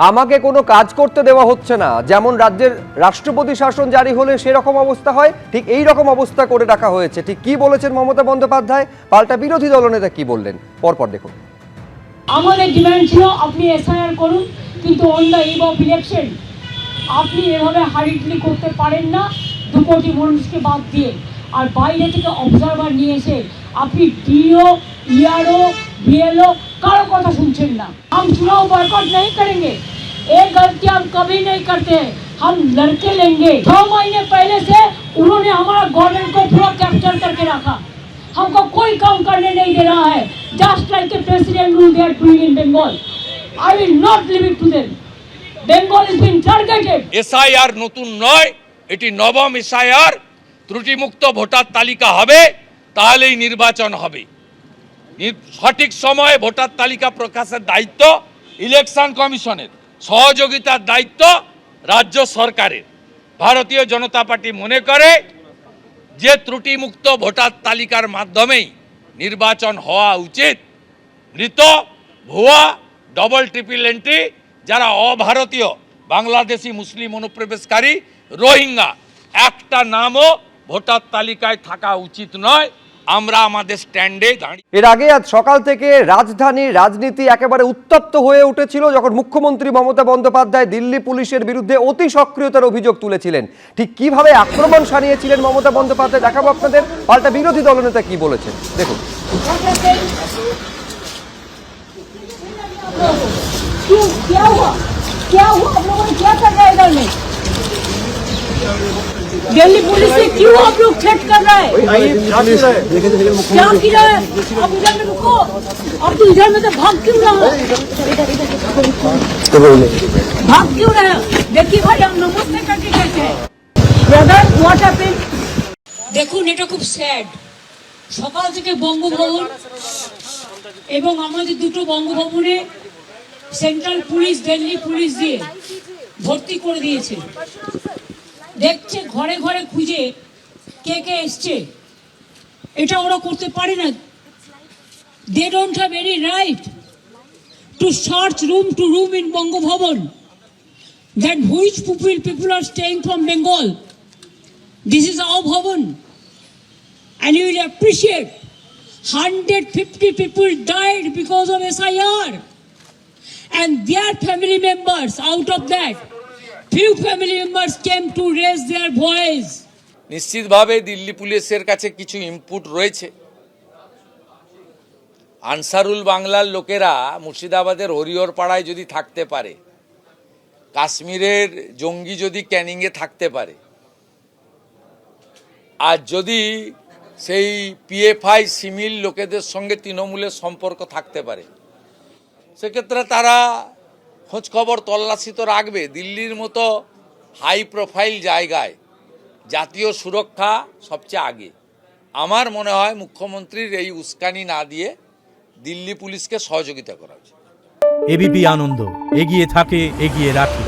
আমাকে কোনো কাজ করতে দেওয়া হচ্ছে না, যেমন রাজ্যের রাষ্ট্রপতি শাসন জারি হলে সেরকম অবস্থা হয়, ঠিক এই রকম অবস্থা করে রাখা হয়েছে। ঠিক কি বলেছেন মমতা বন্দ্যোপাধ্যায়, পাল্টা বিরোধী দলনেতা কি বললেন, পরপর দেখুন। আমাদের ডিমান্ড ছিল আপনি এসআইআর করুন, কিন্তু on the eve of election আপনি এভাবে হারিডলি করতে পারেন না 2 কোটি মানুষকে বাদ দিয়ে। আর বাইরে থেকে অবজারভার নিয়ে এসে আপনি ডিও ইআরও বিএলও কারো কথা শুনছেন না। हम चुनाव बॉयकॉट नहीं करेंगे, एक गलती हम कभी नहीं करते, हम लड़के लेंगे। 6 महीने पहले से उन्होंने हमारा गवर्नमेंट को पूरा कैप्चर करके रखा, हमको कोई काम करने नहीं दे रहा है। Just like the president rule they are doing in Bengal, I will not leave it to them. Bengal is being targeted. SIR নতুন নয়, এটি নবম এসআইআর। ত্রুটিমুক্ত ভোটার তালিকা হবে, তাহলেই নির্বাচন হবে। সঠিক সময়ে ভোটার তালিকা প্রকাশের দায়িত্ব ইলেকশন কমিশনের, সহযোগিতার দায়িত্ব রাজ্য সরকারের। ভারতীয় জনতা পার্টি মনে করে যে ত্রুটিমুক্ত ভোটার তালিকার মাধ্যমেই নির্বাচন হওয়া উচিত। মৃত, ভুয়া, ডবল ট্রিপল এন্ট্রি, যারা অভারতীয়, বাংলাদেশি মুসলিম অনুপ্রবেশকারী, রোহিঙ্গা, একটা নামও ভোটার তালিকায় থাকা উচিত নয়। আমরা আমাদের স্ট্যান্ডে দাঁড়িয়ে। এর আগে আজ সকাল থেকে রাজধানীর রাজনীতি একেবারে উত্তপ্ত হয়ে উঠেছিল যখন মুখ্যমন্ত্রী মমতা বন্দ্যোপাধ্যায় দিল্লি পুলিশের বিরুদ্ধে অতি সক্রিয়তার অভিযোগ তুলেছিলেন। ঠিক কিভাবে আক্রমণ সানিয়েছিলেন মমতা বন্দ্যোপাধ্যায় দেখাবো আপনাদের, পাল্টা বিরোধী দলনেতা কি বলেছেন দেখুন। क्या हुआ आप लोगों ने क्या कर रहा है इधर में? दिल्ली पुलिस से क्यों आप लोग थ्रेट कर रहा है? क्या किया है? आप इधर में रुको, आप तो इधर में से भाग क्यों रहा है? भाग क्यों रहा है? देखिए भाई, हम नमस्ते करके कहते हैं ब्रदर व्हाट हैपेंड। দেখুন, এটা খুব স্যাড। সকাল থেকে বঙ্গভবন এবং আমাদের দুটো বঙ্গভবনে সেন্ট্রাল পুলিশ, দিল্লি পুলিশ দিয়ে ভর্তি করে দিয়েছে। দেখছে ঘরে ঘরে খুঁজে কে কে এসছে। এটা ওরা করতে পারে না। They don't have any right to search room to room in Bangabhavan that which people are staying from Bengal. This is our Bhavan and you will appreciate 150 people died because of SIR and their family members, out of that few family members came to raise their voice. নিশ্চিতভাবে দিল্লি পুলিশের কাছে কিছু input রয়েছে। আনসারুল বাংলার লোকেরা মুর্শিদাবাদের হরিহর পাড়ায় যদি থাকতে পারে, কাশ্মীরের জঙ্গি যদি ক্যানিংয়ে থাকতে পারে, আর যদি সেই পিএফআই সিমিল লোকেদের সঙ্গে তৃণমূলের সম্পর্ক থাকতে পারে, সেক্ষেত্রে তারা খোঁজখবর তল্লাশি তো রাখবে। দিল্লির মতো হাই প্রোফাইল জায়গায় জাতীয় সুরক্ষা সবচেয়ে আগে। আমার মনে হয় মুখ্যমন্ত্রীর এই উস্কানি না দিয়ে দিল্লি পুলিশকে সহযোগিতা করা উচিত। এবিপি আনন্দ, এগিয়ে থাকে, এগিয়ে রাখে।